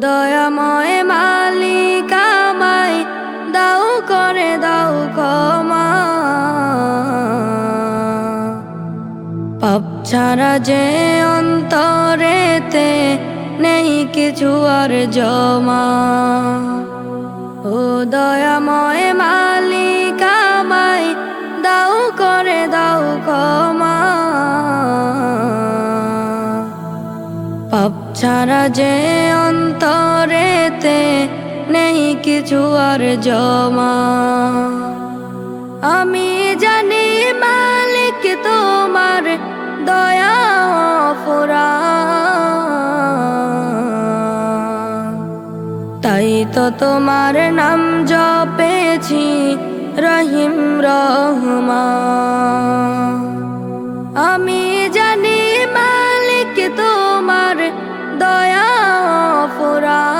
দয়াময় মালিক আমায় দাও করে দাও ক্ষমা। পাপ ছাড়া যে অন্তরেতে নেই কিছু আর জমা। ও দয়াময় মালিক আমায় দাও করে দাও ক্ষমা। পাপ ছাড়া যে অন্তরেতে নেই কিছু আর জমা। আমি জানি মালিক তোমার দয়া অফুরান, তাই তো তোমার নাম জপেছি রহিম রহমান। আমি জানি মালিক তোমার দয়া অফুরান,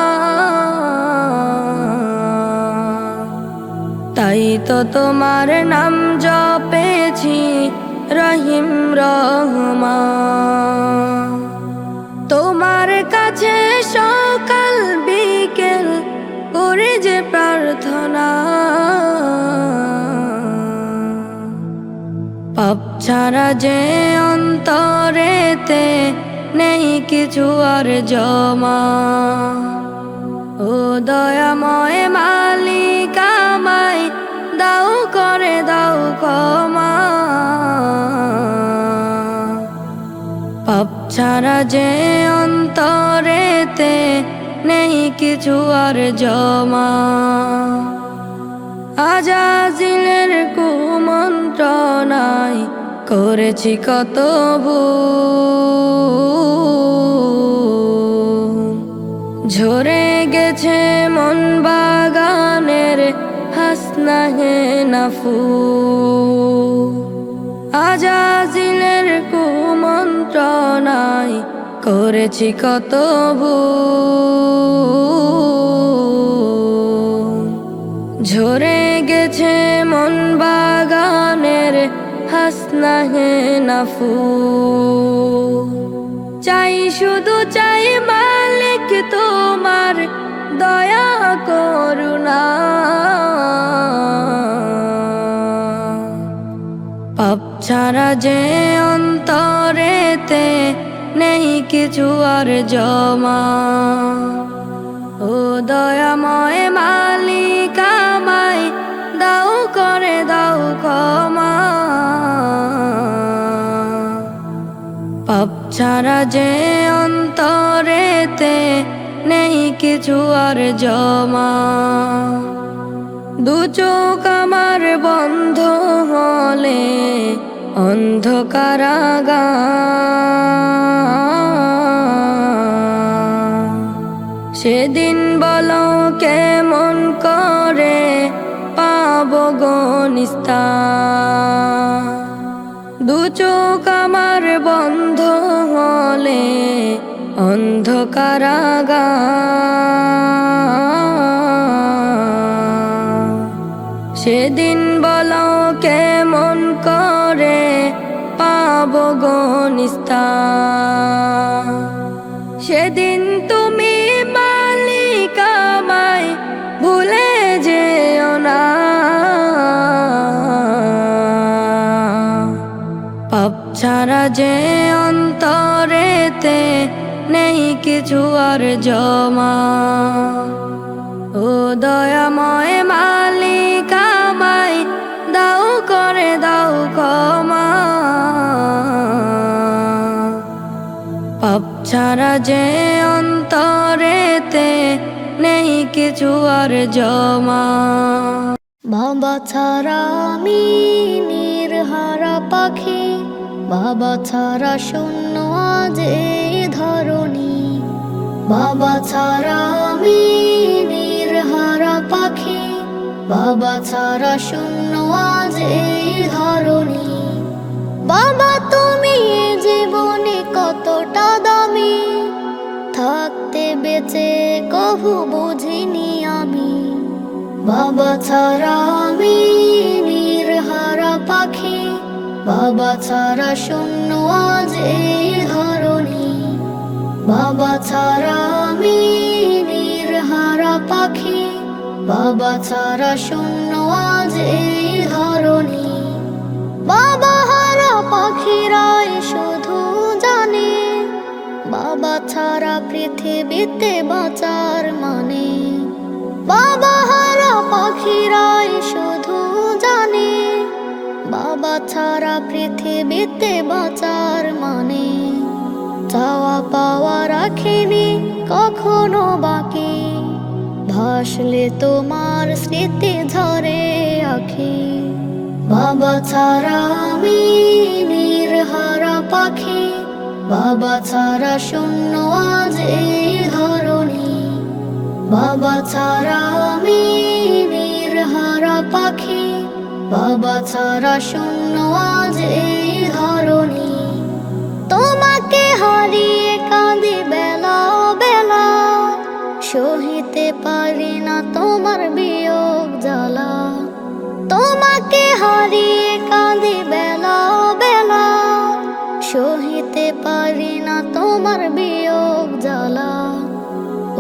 তাই তো তোমার নাম জপেছি রহিম রহমান। তোমার কাছে সকাল বিকেল করে যে প্রার্থনা, পাপ ছাড়া যে অন্তরেতে নেই কিছু আর জমা। ও দয়াময় মালিক আমায় দাও করে দাও ক্ষমা। পাপ ছাড়া যে অন্তরেতে নেই কিছু আর জমা। আজাজিলের কুমন্ত্রণায় করেছি কত ভুল, ঝরে গেছে মন বাগানের হাসনাহে না ফুল। আজাজিলের কুমন্ত্রণায় করেছি কত ভুল, ঝরে গেছে মন বাগানের হাসনাহে না ফুল। চাই শুধু চাই মালিক তোমার দয়া করুণা। পাপ ছাড়া যে অন্তরেতে নেই কিছু আর জমা। ও দয়াময় মালিক আমায় দাও করে দাও ক্ষমা। পাপ ছাড়া যে অন্তরেতে নেই কিছু আর জমা। দু চোখ আমার বন্ধ হলে অন্ধকারাগার, সেদিন বলো কেমন করে পাবো গো নিস্তার। দু চোখ আমার বন্ধ হলে অন্ধকারাগার, সেদিন বলো কেমন করে পাবো গো নিস্তার। সেদিন তুমি মালিক আমায় ভুলে যেও না। পাপ ছাড়া যে অন্তরেতে নেই কিছু আর জমা। ও দয়াময় মালিক আমায় দাও করে দাও ক্ষমা। পাপ ছাড়া যে অন্তরেতে নেই কিছু আর জমা। বাবা ছাড়া আমি নির্হারা পাখি, বাবা ছাড়া শূন্য আজ এই ধরণী। বাবা ছাড়া আমি নির্হারা পাখি, বাবা ছাড়া শূন্য আজ এই ধরণী। বাবা তুমি এ জীবনে কতটা দামি, থাকতে বেঁচে কভু বুঝিনি আমি। বাবা ছাড়া আমি নির্হারা পাখি, বাবা ছাড়া শূন্য আজ এই ধরণী। বাবা ছাড়া আমি পাখি, বাবা ছাড়া শূন্য আজ এই ধরণী। বাবা হারা পাখিরাই শুধু জানে, বাবা ছাড়া পৃথিবীতে বাঁচার মানে। বাবা হারা পাখিরাই শুধু জানে, বাবা ছাড়া পৃথিবীতে বাঁচার মানে। চাওয়া পাওয়া রাখিনি কখনো বাকি, ভাসলে তোমার স্মৃতি ঝরে আঁখি। বাবা ছাড়া আমি নির্হারা পাখি, বাবা ছাড়া শূন্য আজ এই ধরণী। বাবা ছাড়া আমি নির্হারা পাখি, বাবা ছাড়া শূন্য আজ এই ধরণী। তোমাকে হারিয়ে কাঁদি বেলা বেলা, সহিতে পারি না তোমার বিয়োগ জ্বালা। তোমাকে হারিয়ে কাঁদি বেলা বেলা, সহিতে পারি না তোমার বিয়োগ জ্বালা।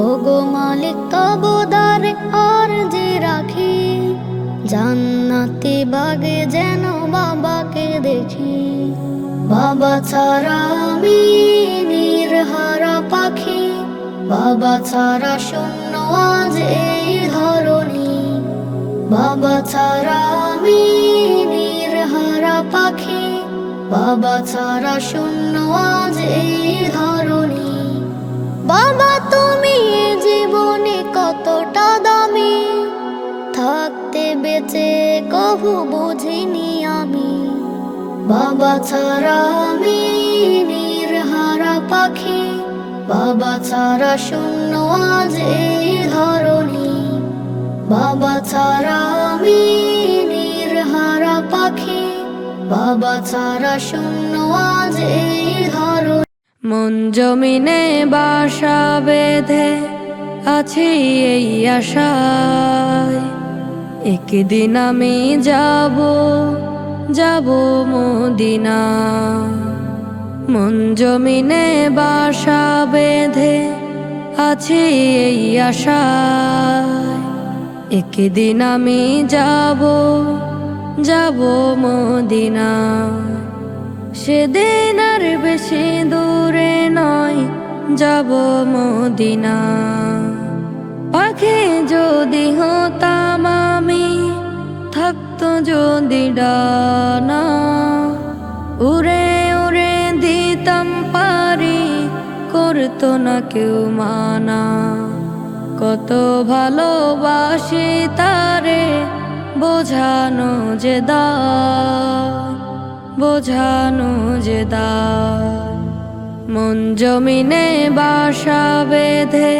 ওগো মালিক তবুদারে আরজি রাখি, জান্নাতি বাগে যেন বাবাকে দেখি। বাবা ছাড়া আমি নির্হারা পাখি, বাবা ছাড়া শূন্য আজ এই ধরণী। বাবা ছাড়া আমি নির্হারা পাখি, বাবা ছাড়া শূন্য আজ এই ধরণী। বাবা তুমি এ জীবনে কতটা দামি, থাকতে বেঁচে কভু বুঝিনি আমি। বাবা ছাড়া আমি নির্হারা পাখি, বাবা ছাড়া শূন্য আজ এই ধরণী। বাবা ছাড়া আমি নির্হারা পাখি, বাবা ছাড়া শূন্য আজ এই ধরণী। মন জমিনে বাসা বেঁধে আছি এই আশায়, একদিন আমি যাব যাব মদিনা। মন জমিনে বাসা বেঁধে আছি এই আশায়, একদিন আমি যাব যাব মদিনা। সেদিন আর বেশি দূরে নয়, যাব মদিনা। পাখি যদি হতাম আমি, থাকতো যদি ডানা, উড়ে উড়ে দিতাম পারি, করতো না কেউ মানা। কত ভালোবাসি তারে, বোঝানো যে দায়, বোঝানো যে দায়। মন জমিনে বাসা বেঁধে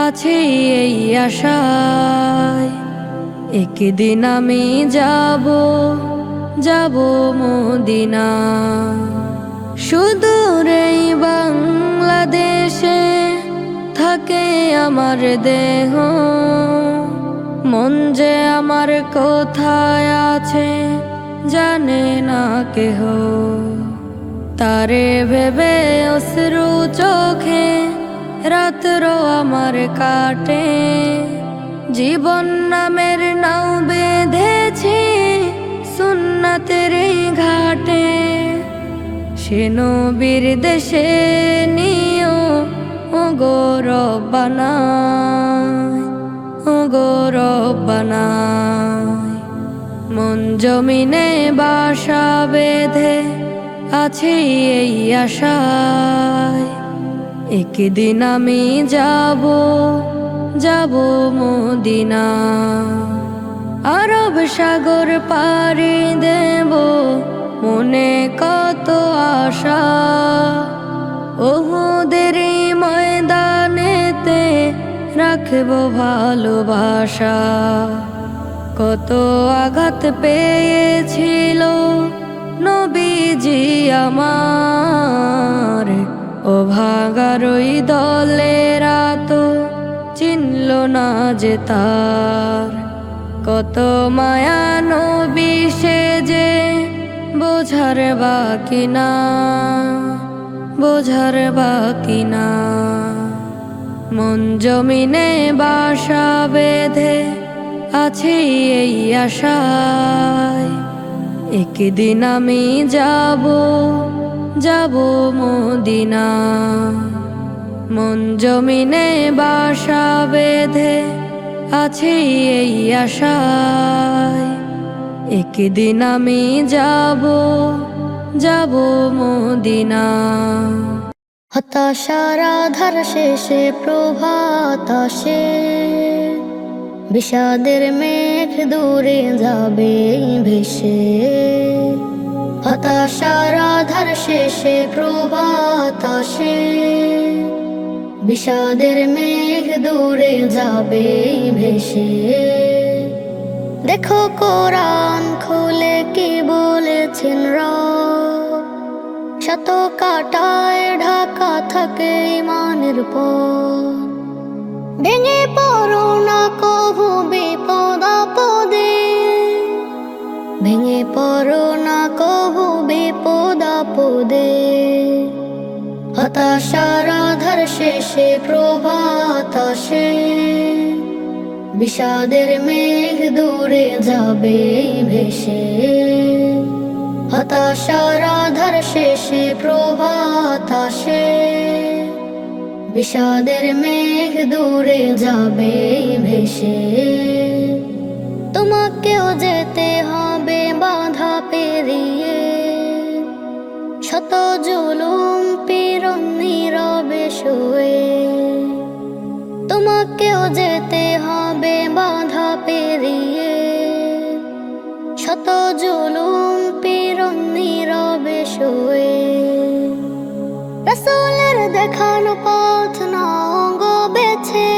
আছি এই আশায়, একদিন আমি যাব যাব মদিনা। সুদূর এই বাংলাদেশে থাকে আমার দেহ, মন যে আমার কোথায় আছে জানে না কেহ। তারে ভেবে অশ্রু চোখে রাত্র আমার কাটে, জীবন নামের নাও বেঁধেছি সুন্নাতের এই ঘাটে। সে নবীর দেশে নিও ও গো রব্বানা, ও গো রব্বানা। মন জমিনে বাসা বেঁধে আছি এই আশায়, একদিন আমি যাব যাব মদিনা। আরব সাগর পাড়ি দেব, মনে কত আশা, ওহুদের ময়দানেতে রাখব ভালোবাসা। কত আঘাত পেয়েছিল নবীজি আমার, ও ভাগার ওই দলেরা তো চিনল না যে তার। কত মায়া নবী সে যে বোঝার বাকি না, বোঝার বাকি না। মন জমিনে বাসা বেঁধে আছি এই আশায়, একদিন আমি যাব যাব মদিনা। মন জমিনে বাসা বেঁধে আছি এই আশায়, একদিন আমি যাব যাব মদিনা। হতাশার আধার শেষে প্রভাত আসে, বিষাদের মেঘ দূরে যাবে ভেসে। হতাশার আধার শেষে প্রভাত আসে, বিষাদের মেঘ দূরে যাবে ভেসে। দেখো কোরআন খুলে কি বলেছেন রব, শত কাটায় ঢাকা থাকে ইমানের পথ। ভেঙে পড়ো না কভু বিপদ আপদে, ভেঙে পড়ো না কভু বিপদ আপদে। হতাশার আধার শেষে প্রভাত আসে, বিষাদের মেঘ দূরে যাবে ভেসে। হতাশার আধার শেষে প্রভাত আসে, বিষাদের মেঘ দূরে যাবে ভেসে। তোমাকেও যেতে হবে বাধা পেরিয়ে, শত জুলুম পীড়ন নীরবে শুয়ে। তোমাকেও যেতে হবে বাধা পেরিয়ে, শত জুলুম পীড়ন নীরবে শুয়ে। রাসূলের দেখানো পথ নাও গো বেছে,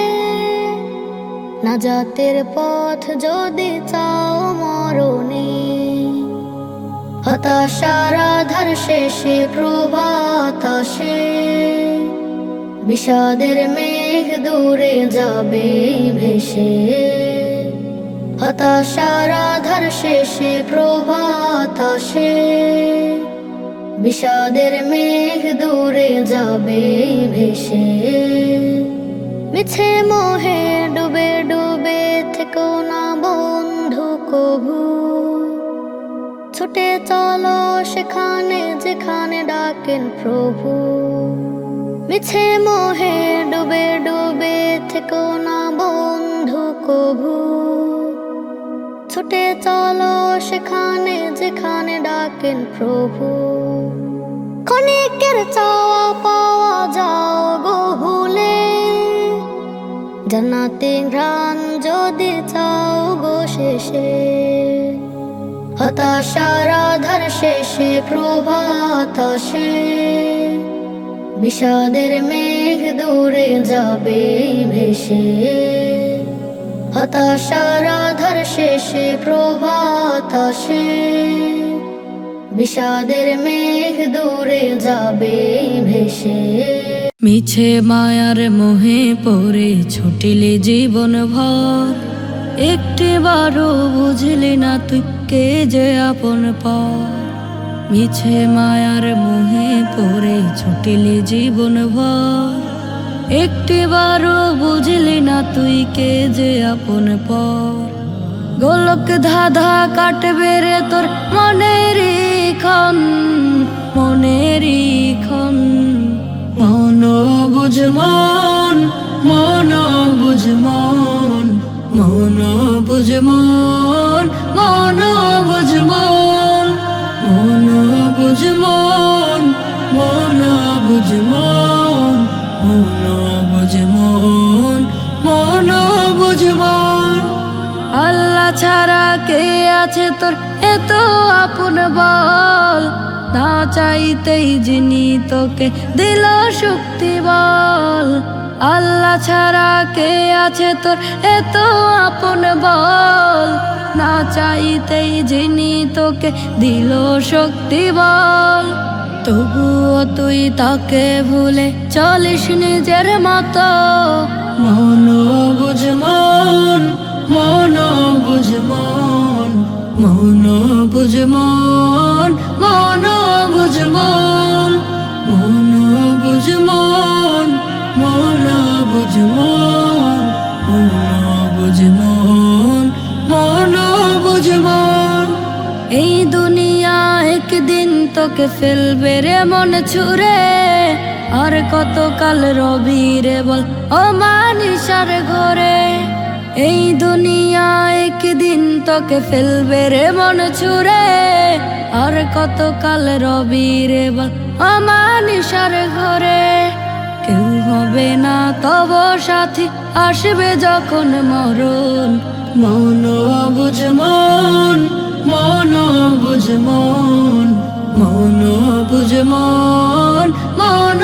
নাজাতের পথ যদি চাও মরণে। হতাশার আধার শেষে প্রভাত আসে, বিষাদের মেঘ দূরে যাবে ভেসে। হতাশার আধার শেষে প্রভাত আসে, বিষাদের মেঘ দূরে যাবে ভেসে। মিছে মোহে ডুবে ডুবে থেকো না বন্ধু কভু, ছুটে চলো সেখানে যেখানে ডাকেন প্রভু। মিছে মোহে ডুবে ডুবে থেকো না বন্ধু কভু, ছুটে চলো সেখানে যেখানে ডাকেন প্রভু। ক্ষণিকের চাওয়া পাওয়া যাও গো ভুলে, জান্নাতে ঘ্রাণ যদি চাও গো শেষে। হতাশার আধার শেষে প্রভাত আসে, বিষাদের মেঘ দূরে যাবে ভেসে। হতাশার আধার শেষে প্রভাত আসে, বিষাদের মেঘ দূরে যাবে ভেসে। মিছে মায়ার মোহে পড়ে ছুটিলে জীবন ভর, একটিবারও বুঝলি না তুই কে যে আপন পর। মিছে মায়ার মোহে পড়ে ছুটিলে জীবন ভর, একটিবারও বুঝলি না তুই কে যে আপন পর। গোলক ধাঁধা কাটবে রে তোর মনেরই ক্ষণ, মনেরই ক্ষণ। মন বুঝ মন, মন বুঝ মন, মন বুঝ মন, মন বুঝ মন, মন বুঝ মন, মন বুঝ মন, মন বুঝ মন, মন বুঝ মন। আল্লাহ ছাড়া কে আছে তোর এত আপন বল, না চাইতেই যিনি তোকে দিল শক্তি বল। আল্লাহ ছাড়া কে আছে তোর এত আপন বল, না চাইতেই যিনি তোকে দিল শক্তি বল। তবুও তুই তাকে ভুলে চলিস নিজের মতো। মন বুঝ মন, মন বুঝ মন, মন বুঝ মন, মন বুঝ মন, মন বুঝ মন, মন বুঝ মন, মন বুঝ মন। এই দুনিয়া একদিন তোকে ফেলবে রে মন ছুঁড়ে, আর কতকাল রবি রে বল অমানিসার ঘরে। এই দুনিয়া একদিন তোকে ফেলবে রে মন ছুঁড়ে, আর কতকাল রবি রে বল অমানিসার ঘরে। কেউ হবে না তব সাথী, আসবে যখন মরণ। মন বুঝ মন, মন বুঝ মন, মন বুঝ মন, মন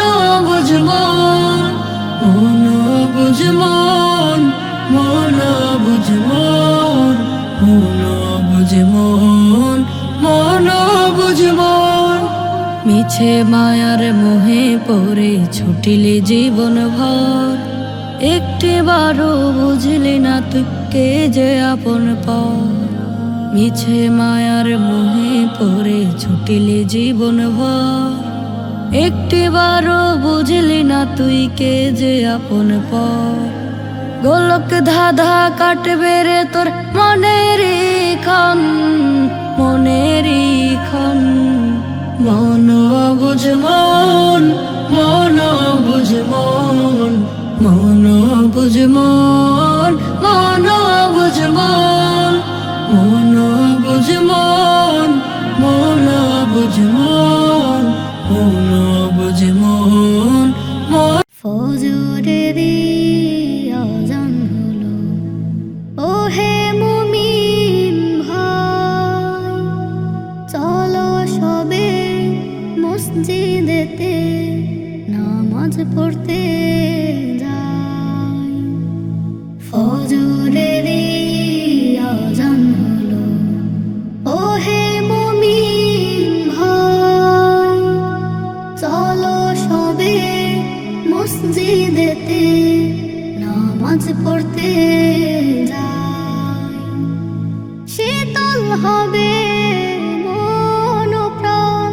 বুঝ মন, মন বুঝ মন, মন বুঝ মন, মন বুঝ মন, মন বুঝ মন। মিছে মায়ার মোহে পড়ে ছুটিলি জীবন ভর, একটিবারও বুঝলি না তুই কে যে আপন পর। মিছে মায়ার মোহে পড়ে ছুটিলি জীবন ভর, একটিবারও বুঝলি না তুই কে যে আপন পর। গোলক ধাঁধা কাটবে রে তোর মনের ক্ষণ, মনের ক্ষণ। মন বুঝ মন, মন বুঝ মন, মন বুঝ মন, মন বুঝ মন, মন বুঝ মন, মন বুঝ মন, মন বুঝ মন, মন। ফজরেরই আজান হলো, ও হে মুমিন ভাই, চলো সবে মসজিদেতে নামাজ পড়তে যাই। ফজরেরই আজান হলো, ও হে মুমিন ভাই, চলো সবে মসজিদেতে নামাজ পড়তে যাই। শীতল হবে মন ও প্রাণ,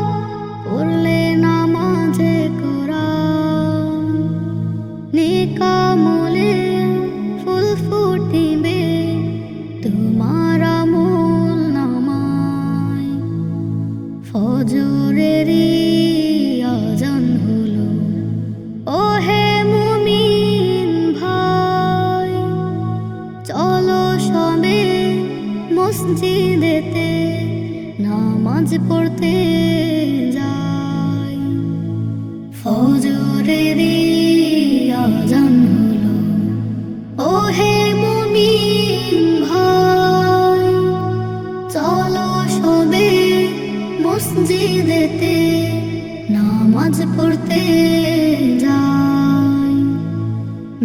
পড়লে নামাজে কোরআন। নেকামলে ফুল ফুটিবে তোমার আমল নামায়। ফজরেরই আজান হলো, ও হে মুমিন ভাই, চলো সবে মসজিদেতে নামাজ পড়তে যাই। ফজরেরই আজান হলো, ও হে মুমিন ভাই, চলো সবে মসজিদেতে নামাজ পড়তে যাই।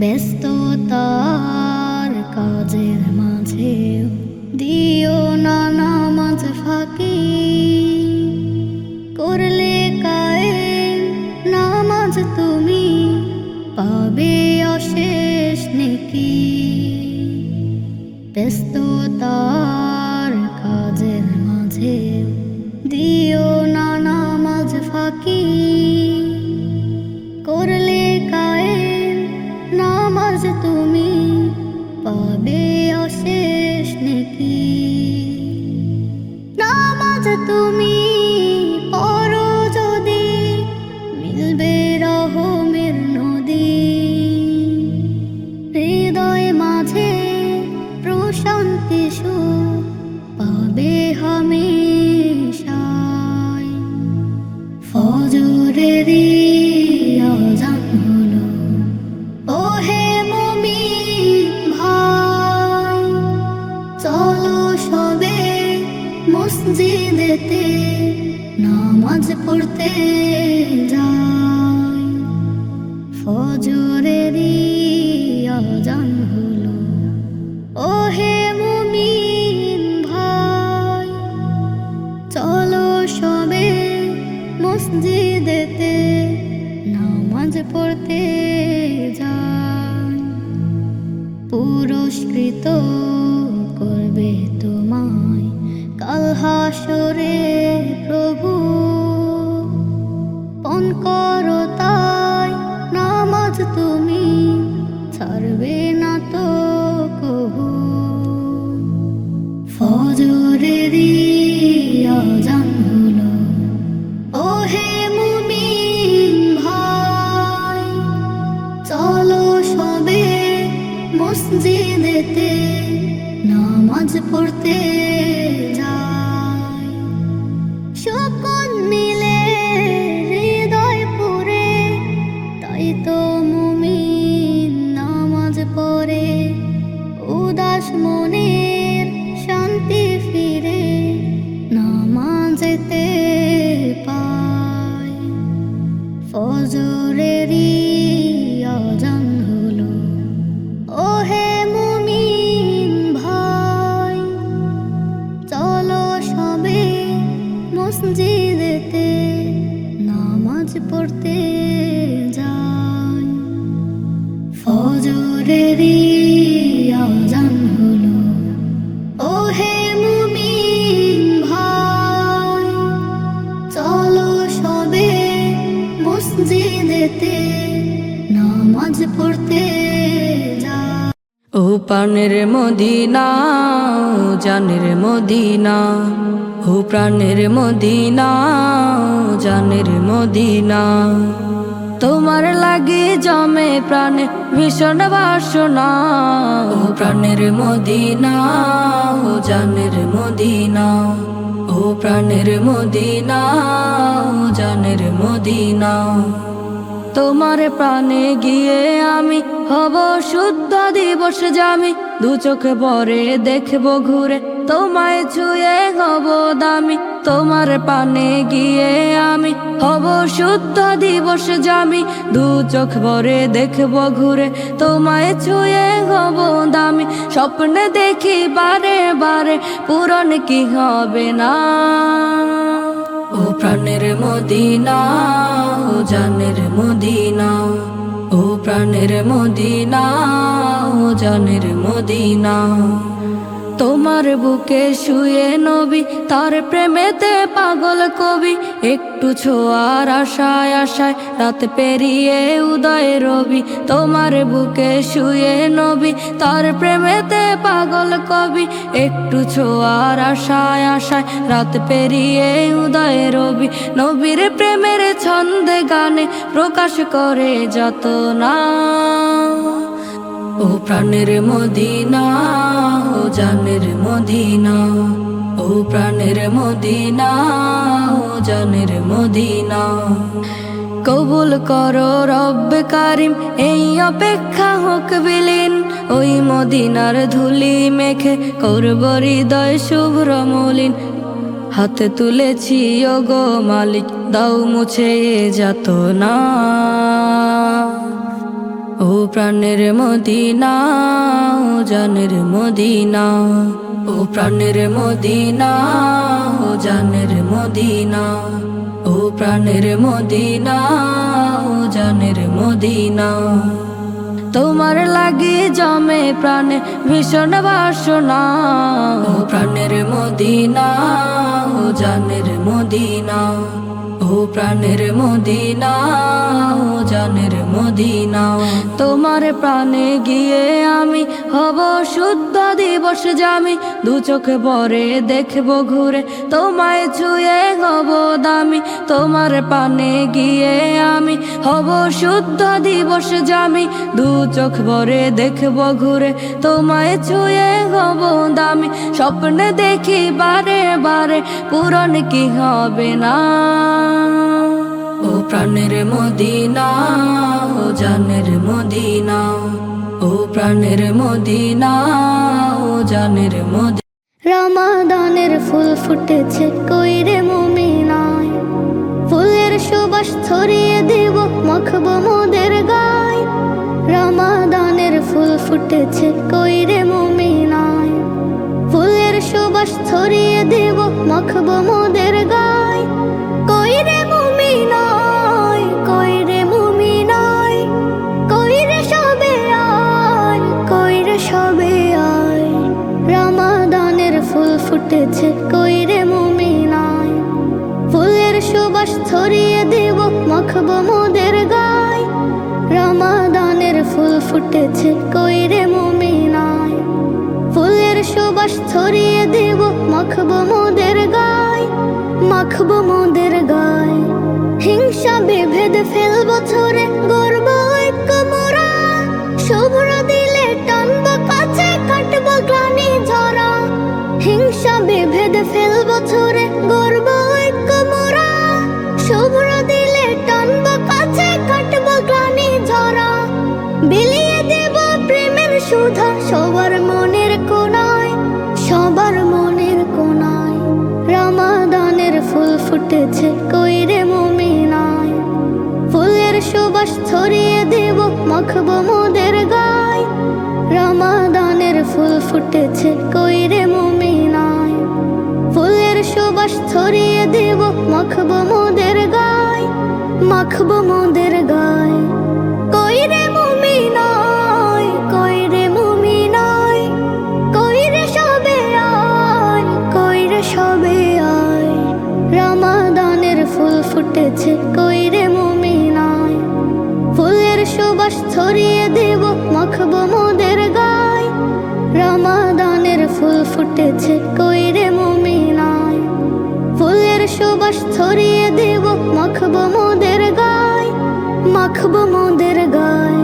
ব্যস্ততার কাজের মাঝে দিও না নামাজ ফাঁকি, করলে কায়েম নামাজ তুমি পাবে অশেষ নেকি। ব্যস্ততার কাজের মাঝে দিও না নামাজ ফাঁকি, করলে কায়েম নামাজ তুমি পাবে অশেষ নেকি। নামাজ তুমি পড়ো যদি মিলবে রহমের নদী, হৃদয় মাঝে প্রশান্তি সুখ পাবে হামেশায়। ফজরেরই আজান হলো, ও হে মুমিন ভাই, চলো সবে মসজিদেতে নামাজ পড়তে যাই। ফজরেরই আজান হলো, ও হে মুমিন ভাই, চলো সবে মসজিদেতে নামাজ পড়তে যাই। পুরস্কৃত করবে তোমায় কাল হাসরে প্রভু, পণ করো তাই নামাজ তুমি ছাড়বে না তো কভু। ফজরেরই আজান হলো। ও হে মুমিন ভাই, চলো সবে মসজিদেতে নামাজ পড়তে যাই। সকল মিলে হৃদয় পুরে, তাই তো মুমিন নামাজ পড়ে। উদাস মনের শান্তি ফিরে নামাজেতে পায়। ফজরেরই আজান হলো। ও হে মুমিন ভাই, চলো সবে মসজিদেতে নামাজ পড়তে যাই। ফজরেরই আজান হলো। ও হে মুমিন ভাই, চলো সবে মসজিদেতে নামাজ পড়তে যাই। ও প্রাণের মদিনা, ও জানের মদিনা, ও প্রাণের মদিনা, ও জানের মদিনা। তোমার লাগি জমে প্রাণে ভীষণ বাসনা। ও প্রাণের মদিনা, ও জানের মদিনা, ও প্রাণের মদিনা, ও জানের মদিনা। তোমার প্রাণে গিয়ে আমি হব শুদ্ধ দিবস জামি। দু চোখে ভরে দেখব ঘুরে তোমায় ছুঁয়ে হব দামি। তোমার প্রাণে গিয়ে আমি হব শুদ্ধ দিবস জামি। দু চোখ ভরে দেখব ঘুরে তোমায় ছুঁয়ে হব দামি। স্বপ্নে দেখি বারে বারে পূরণ কি হবে না। ও প্রাণের মদিনা, ও জানের মদিনা, ও প্রাণের মদিনা, ও জানের মদিনা। তোমার বুকে শুয়ে নবী, তার প্রেমেতে পাগল কবি। একটু ছোঁয়ার আশায় আশায় রাত পেরিয়ে উদয় রবি। তোমার বুকে শুয়ে নবী, তার প্রেমেতে পাগল কবি। একটু ছোঁয়ার আশায় আশায় রাত পেরিয়ে উদয় রবি। নবীর প্রেমের ছন্দে গানে প্রকাশ করে যত না। ও প্রাণের মদিনা, ও জানের মদিনা, ও প্রাণের মদিনা, ও জানের মদিনা। কবুল করো রব্বে কারিম, এই অপেক্ষা হোক বিলীন। ওই মদিনার ধুলি মেখে করব হৃদয় শুভ্র মলিন। হাতে তুলেছি ওগো মালিক, দাও মুছে যত না। ও প্রাণের মদিনা, ও জানের মদিনা, ও প্রাণের মদিনা, ও জানের মদিনা, ও প্রাণের মদিনা, ও জানের মদিনা। তোমার লাগি জমে প্রাণে ভীষণ বাসনা। ও প্রাণের মদিনা, ও জানের মদিনা, ও প্রাণের মদিনা, ও জানের মদিনা। তোমার প্রাণে গিয়ে আমি হব শুদ্ধ দিবস জামি। দু চোখে ভরে দেখব ঘুরে তোমায় ছুঁয়ে হব দামি। তোমার প্রাণে গিয়ে আমি হব শুদ্ধ দিবস জামি। দু চোখ ভরে দেখব ঘুরে তোমায় ছুঁয়ে হব দামি। স্বপ্নে দেখি বারে বারে পূরণ কি হবে না। ও প্রাণের মদিনা, ও জানের মদিনা, ও প্রাণের মদিনা, ও জানের মদিনা। রমাদানের ফুল ফুটেছে কইরে মুমিনায়, ফুলের সুবাস ছড়িয়ে দেব মাখব মোদের গায়। রমাদানের ফুল ফুটেছে কইরে মুমিনায়, ফুলের সুবাস ছড়িয়ে দেব মাখব মোদের গায়। কইরে মুমিনায়, কইরে মুমিনায়, কইরে সবে আয়, কইরে সবে আয়। রমাদানের ফুল ফুটেছে কইরে মুমিনায়, ফুলের সুবাস ছড়িয়ে দেব মাখব মোদের গায়। রমাদানের ফুল ফুটেছে কইরে মুমিনায়, ফুলের সুবাস ছড়িয়ে দেব মাখবো মোদের গায়, মাখবো মোদের গায়। হিংসা বিভেদ ফেলবো ছুঁড়ে, গর্ব ঐক্য মোরা। শুভ্র দিলে টানবো কাছে, কাটবো গ্লানি ঝরা। হিংসা বিভেদ ফেলবো ছুঁড়ে, গর্ব ঐক্য মোরা। শুভ্র দিলে টানবো কাছে, কাটবো গ্লানি ঝরা। বিলিয়ে দেব প্রেমের সুধা সবার মনের কোনায়, সবার মনের কোনায়। রমাদানের ফুল ফুটেছে কইরে মুমিনায়, ফুলের সুবাস ছড়িয়ে দেব মাখবো মোদের গায়। রমাদানের ফুল ফুটেছে কইরে মুমিনায়, ফুলের সুবাস ছড়িয়ে দেব মাখবো মোদের গায়, মাখবো মোদের গায়। কইরে মুমিনায়, কইরে মুমিনায়, কইরে সবে আয়, কইরে সবে আয়। রমাদানের ফুল ফুটেছে কইরে মুমিনায়, ফুলের সুবাস ছড়িয়ে দেব মাখবো মোদের গায়। রমাদানের ফুল ফুটেছে কইরে মুমিনায়, ফুলের সুবাস ছড়িয়ে দেব মাখবো মোদের গায়, মাখবো মোদের গায়।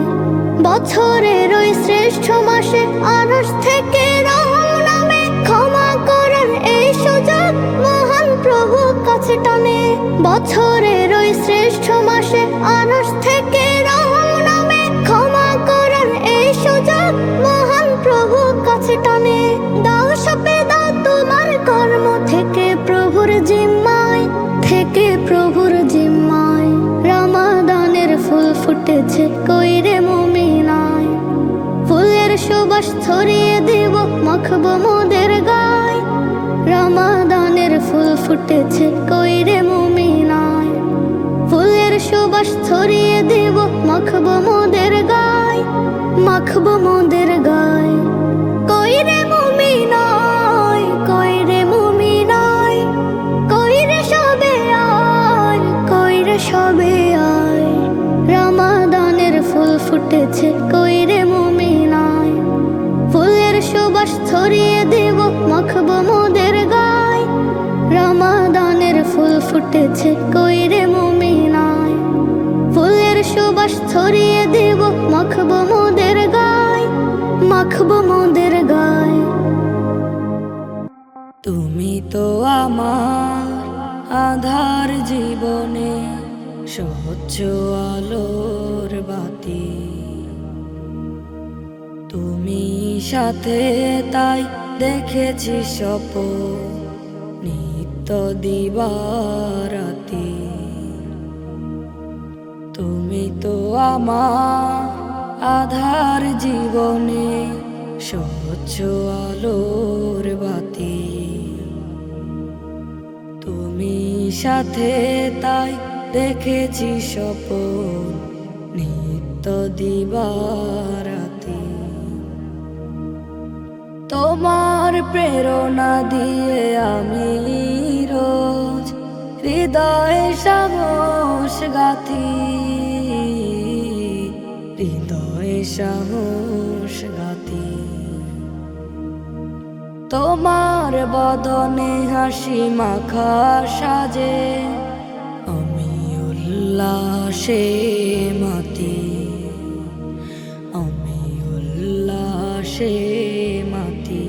বছরের ওই শ্রেষ্ঠ মাসে আরশ থেকে রহম নামে, ক্ষমা করার এই সুযোগ মহান প্রভু কাছে টানে। বছরের ওই শ্রেষ্ঠ মাসে আরশ থেকে রহম নামে, ক্ষমা করার এই সুযোগ মহান প্রভু কাছে টানে। দাও সপে দাও তোমার কর্ম থেকে প্রভুর জিম্মায়, থেকে প্রভুর জিম্মায়। রমাদানের ফুল ফুটেছে কইরে মুমিনায়, ফুলের সুবাস ছড়িয়ে দেব মাখবো মোদের গায়। রমাদানের ফুল ফুটেছে কইরে মুমিনায়, ফুলের সুবাস ছড়িয়ে দেব মাখবো মোদের গায়, মাখবো মোদের গায়। কইরে মুমিনায়, কইরে মুমিনায়, কইরে সবে আয়, কইরে সবে আয়। রমাদানের ফুল ফুটেছে কইরে মুমিনায়, ফুলের সুবাস ছড়িয়ে দেব মাখবো মোদের গায়। রমাদানের ফুল ফুটেছে কইরে মুমিনায়, ফুলের সুবাস ছড়িয়ে দেব মাখবো মোদের গায়, মাখবো মোদের গায়। তুমি তো আমার আধার জীবনে, স্বচ্ছ আলোর বাতি। তুমি সাথে তাই দেখেছি স্বপ্ন নিত্য দিবারাতি। তুমি তো আমার আধার জীবনে, স্বচ্ছ আলোর বাতি। তুমি সাথে তাই দেখেছি স্বপ্ন নিত্য দিবারাতি। তোমার প্রেরণা দিয়ে আমি রোজ হৃদয়ে সাহস গাথি, হৃদয়ে সাহস গাথি। তোমার বদনে হাসি মাখা সাজে, আমি উল্লাসে মাতি, আমি উল্লাসে মাতি।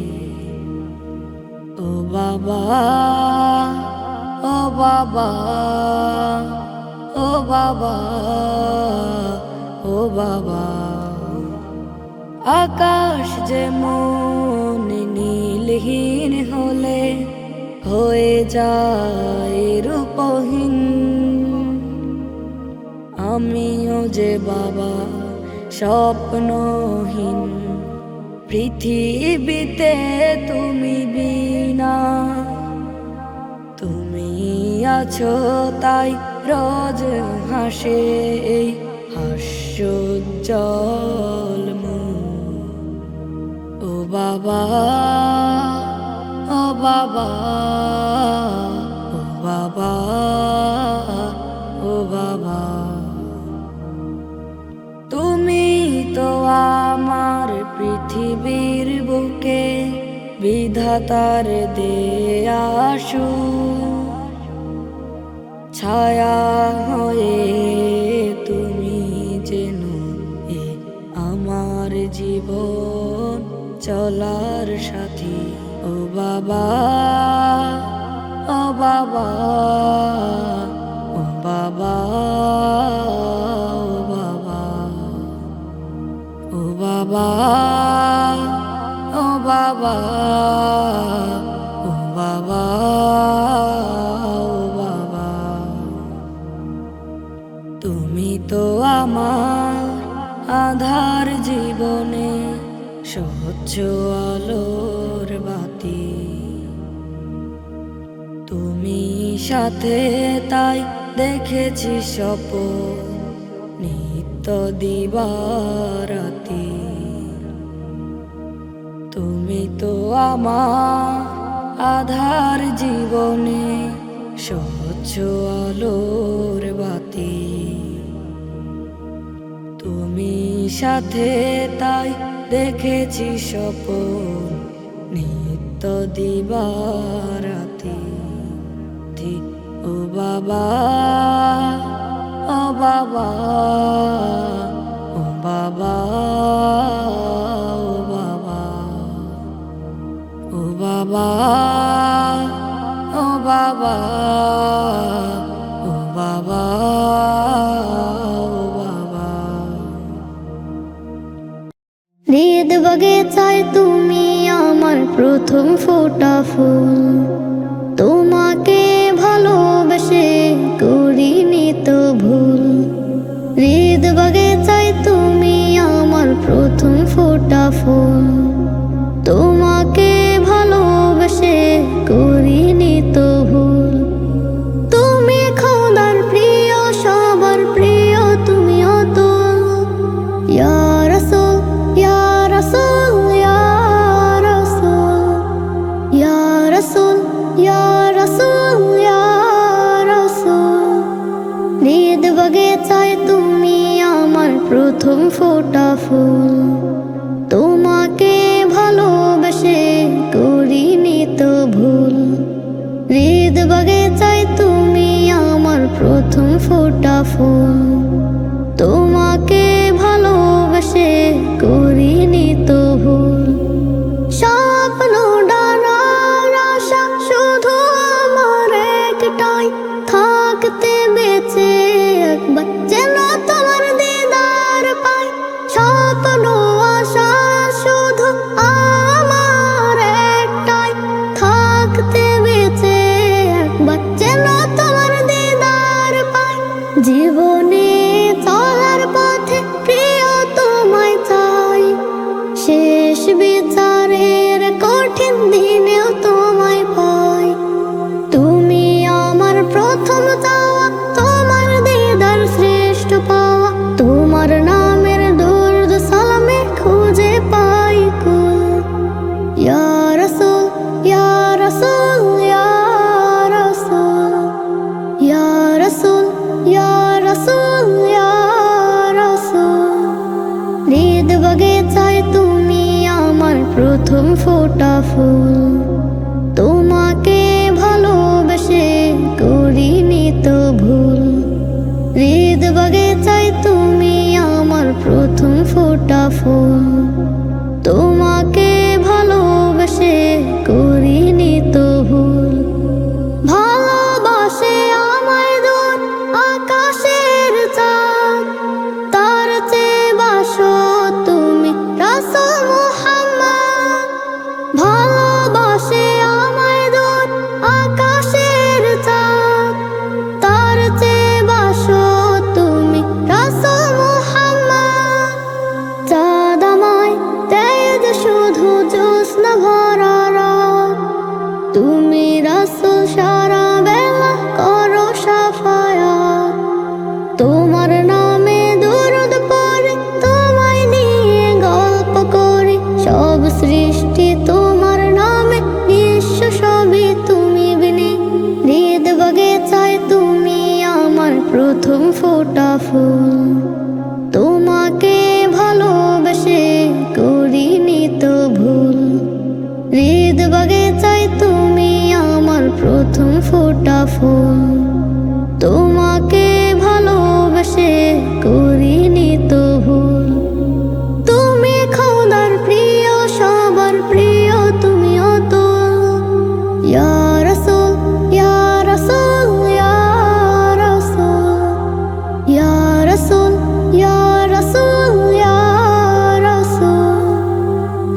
ও বাবা, ও বাবা, ও বাবা, ও বাবা। আকাশ যেমন নীলহীন হলে হয়ে যায় রূপহীন, আমিও যে বাবা স্বপ্নহীন। পৃথিবীতে তুমি বিনা, তুমি আছো তাই রোজ হাসে এই হাস্যোজ্জ্বল মুখ। ও বাবা, ও বাবা, ও বাবা, ও বাবা। তুমি তো আমার পৃথিবীর বুকে বিধাতার দেয়া ছায়া হয়ে তুমি যেন এ আমার জীবন চলার সাথী। ও বাবা, ও বাবা, ও বাবা, ও বাবা, ও বাবা, ও বাবা, ও বাবা, তুমি তো আমার আধার জীবনে স্বচ্ছ আলোর বাতি। তুমি সাথে তাই দেখেছি স্বপ্ন নিত্য দিবারাতি। তুমি তো আমার আধার জীবনে স্বচ্ছ আলোর বাতি। তুমি সাথে তাই দেখেছি স্বপ্ন নিত্য দিবারাতি। ও বাবা, ও বাবা, ও বাবা, ও বাবা, ও বাবা, ও বাবা, ও বাবা, ও বাবা। হৃদ বাগিচায় তুমি আমার প্রথম ফোটা ফুল, তোমাকে ভালোবেসে করিনি তো ভুল। হৃদ বাগিচায় তুমি আমার প্রথম ফোটা ফুল, তোমাকে ভালোবেসে করিনি তো ভুল। তুমি খোদার প্রিয়, সবার প্রিয়, তুমি অতুল। ইয়া রাসূল, ইয়া রাসূল, ইয়া রাসূল, ইয়া রাসূল, ইয়া রাসূল, ইয়া রাসূল। হৃদ বাগিচায় তুমি আমার প্রথম ফোটা ফুল, তোমাকে ভালোবেসে করিনি তো ভুল। হৃদ বাগিচায় তুমি আমার প্রথম ফোটা ফুল, তোমাকে ভালোবেসে করিনি তো ভুল। স্বপ্ন ডানার আশা শুধু আমার একটাই, থাকতে বেঁচে একবার যেন তোমার দিদার পাই। স্বপ্ন আশা শুধু আমার একটাই, থাকতে বেঁচে একবার যেন তোমার দিদার পাই। জীবনে চলার পথে প্রিয় তোমায় চাই, শেষ বিচারের কঠিন দিনেও তোমায় পাই। তুমি আমার প্রথম চাওয়া, তোমার দিদার শ্রেষ্ঠ পাওয়া। তোমার নামের দরুদ সালামে খুঁজে পাই কুল। ইয়া রাসূল, ইয়া রাসূল, ইয়া রাসূল, ইয়া রাসূল, ইয়া রাসূল, ইয়া রাসূল। হৃদ বাগিচায় তুমি আমার প্রথম ফোটা ফুল, তোমাকে ভালোবেসে করিনি তো ভুল। হৃদ বাগিচায় তুমি আমার প্রথম ফোটা ফুল, তোমাকে ভালোবেসে করিনি তো ভুল। ভালোবাসে আমায় দূর আকাশের চাঁদ, তার চেয়ে বাসো তুমি রাসূল মুহাম্মদ। ভালোবাসে আমায় দূর আকাশের চাঁদ, তার চেয়ে বাসো তুমি রাসূল মুহাম্মদ। চাঁদ আমায় দেয় যে শুধু জ্যোৎস্না ভরা রাত, তুমি রাসূল সারা বেলা করো শাফায়াত। তোমার নামে দরুদ পড়ে, তোমায় নিয়ে গল্প করি। সব সৃষ্টি তোমার নামে নিঃস্ব, সবই তুমি বিনে। হৃদ বাগিচায় তুমি আমার প্রথম ফোটা ফুল, তোমাকে ভালোবেসে করিনি তো ভুল। হৃদ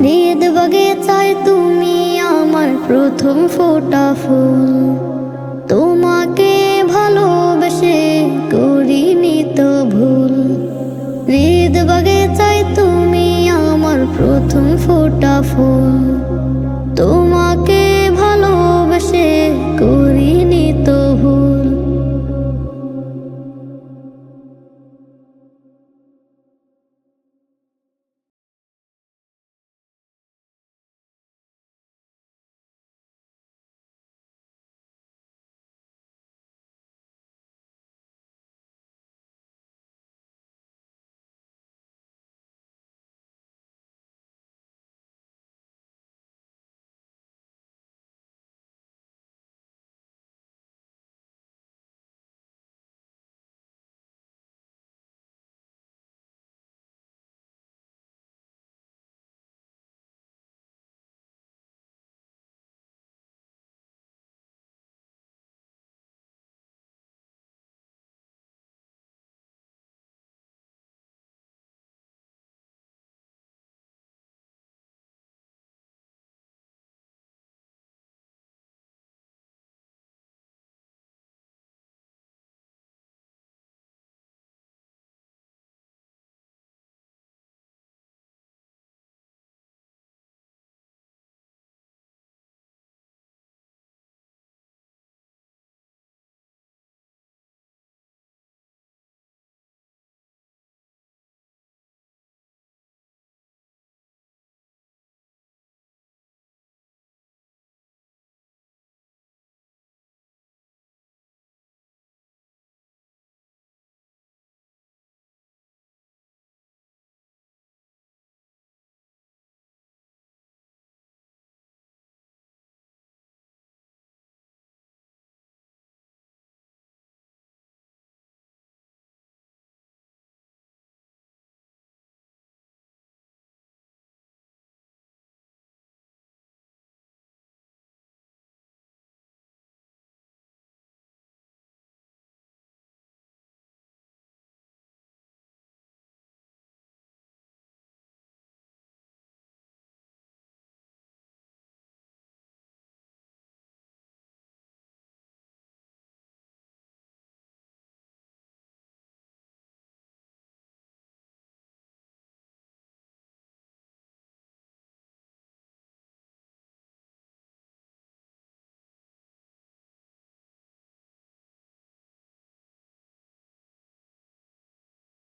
হৃদ বাগিচায় তুমি আমার প্রথম ফোটা ফুল। তোমাকে ভালোবেসে করিনি তো ভুল। হৃদ বাগিচায় তুমি আমার প্রথম ফোটা ফুল। তোমাকে